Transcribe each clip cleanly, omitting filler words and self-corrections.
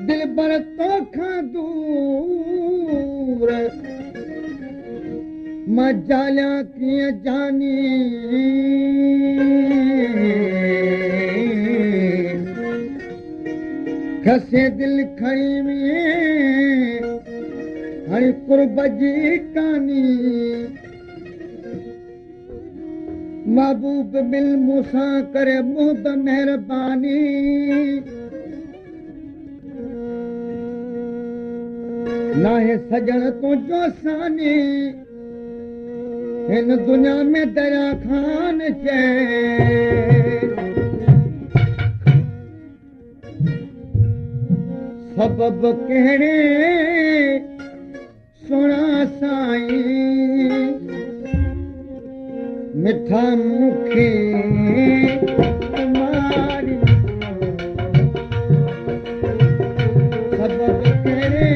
दिलबर तोखां दूर मां जालियां कीअं जानी खसे दिल खणी में हाणे कुर्ब जी कानी महबूब मिल मूंसां करे मुहब महिरबानी नाहे सजण तुंहिंजो सानी हिन दुनिया में दया खान चए सबब कहिड़े सुहिणा साईं मिठा मूंखे मारी सबब कहिड़े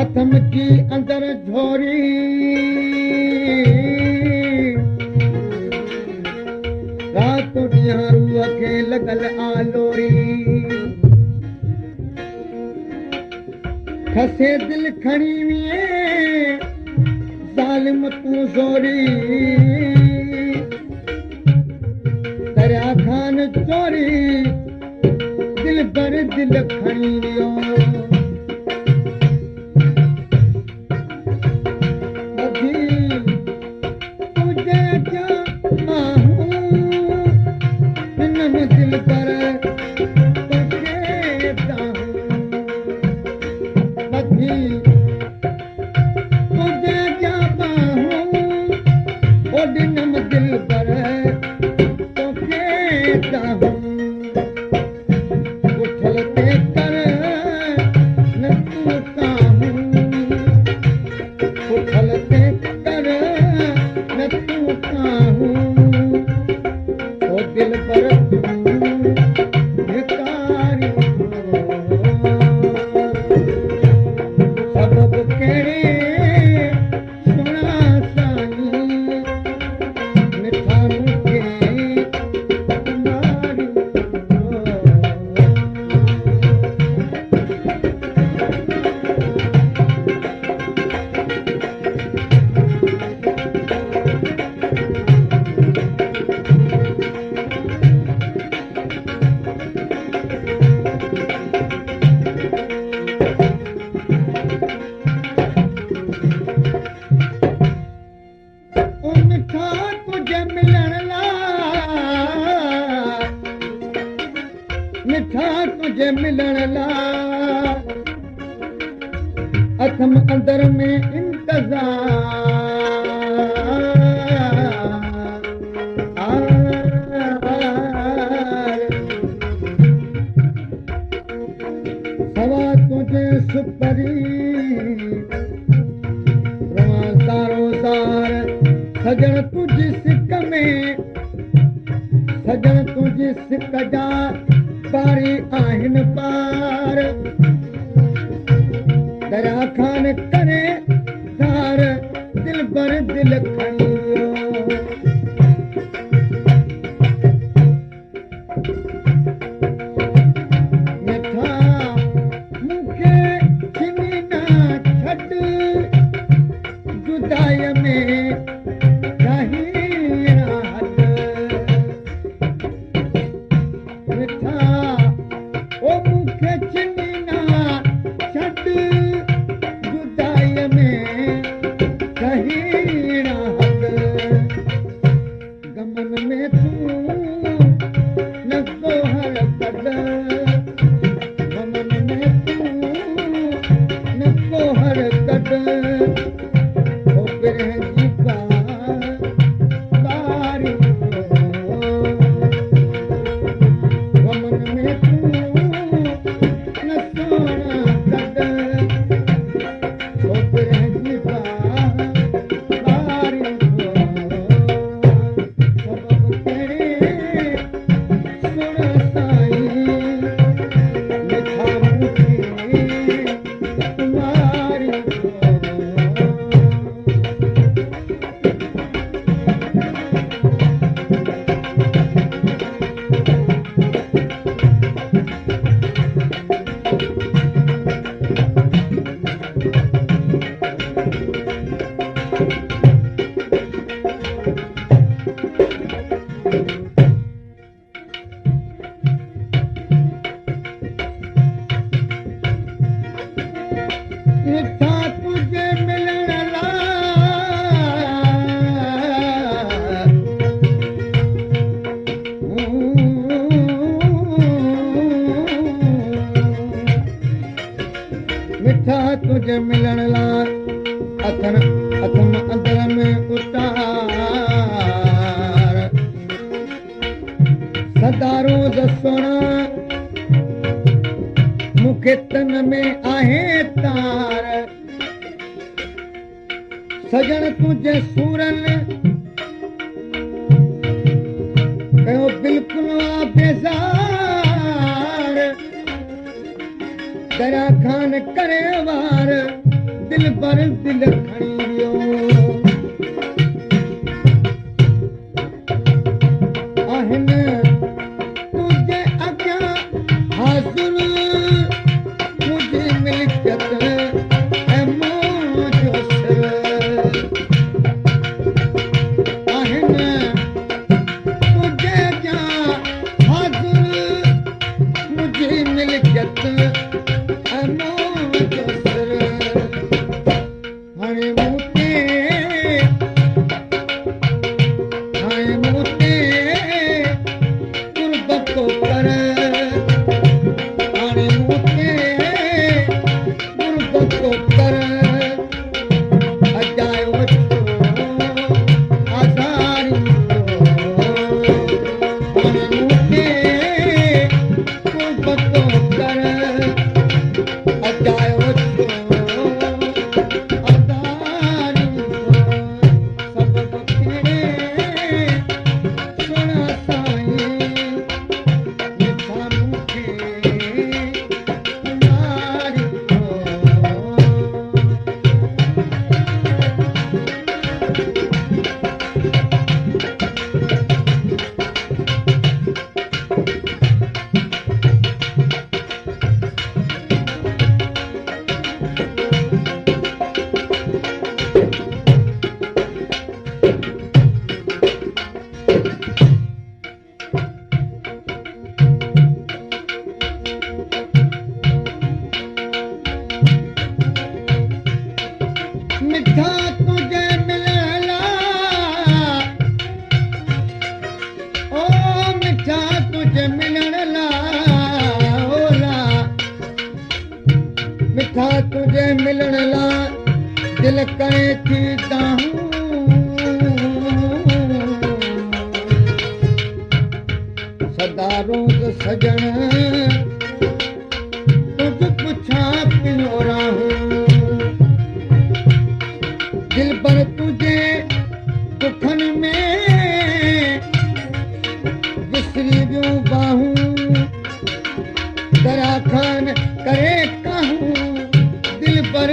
अथम जी अंदर झोरी रात ॾींहुं रूह खे लॻल आलोरी खसे दिल खणी विए ज़ालिम तूं ज़ोरी दरिया खान चोरी दिल भर दिल खणी वियो अथम अंदर में इंतज़ार सवा तुझे सुपरी रवां सारो सा सजण तुंहिंजी सिक में सजण तुंहिंजी सिक जा बारी आहिनि पार दरिया खान करे धार दिल बर दिल खणी मिठा मूंखे छिनी न छॾ जुदाईअ में तुझे मिलण लाइ अथन अंदर में उतार सदा रोज़ सोना मूंखे तन में आहे तार सजण तुझे सूरनि कयो बिल्कुलु बेज़ार दरिया खान करे वार दिल पर दिल खणी वियो आहिनि तुंहिंजे अॻियां हाज़ुर मुंहिंजी मिल्कियत ऐं मुंहिंजो सिर आहिनि तुंहिंजे अॻियां हाज़ुर मुंहिंजी मिल्कियत तुझे मिलण लाइ दिल करे थी दाहूं सदा रोज़ सजण तुझ पुछा पियो राहूं दिल पर तुझे दुखनि में विसरी वियूं बाहूं दरा खान करे कहूं दिल पर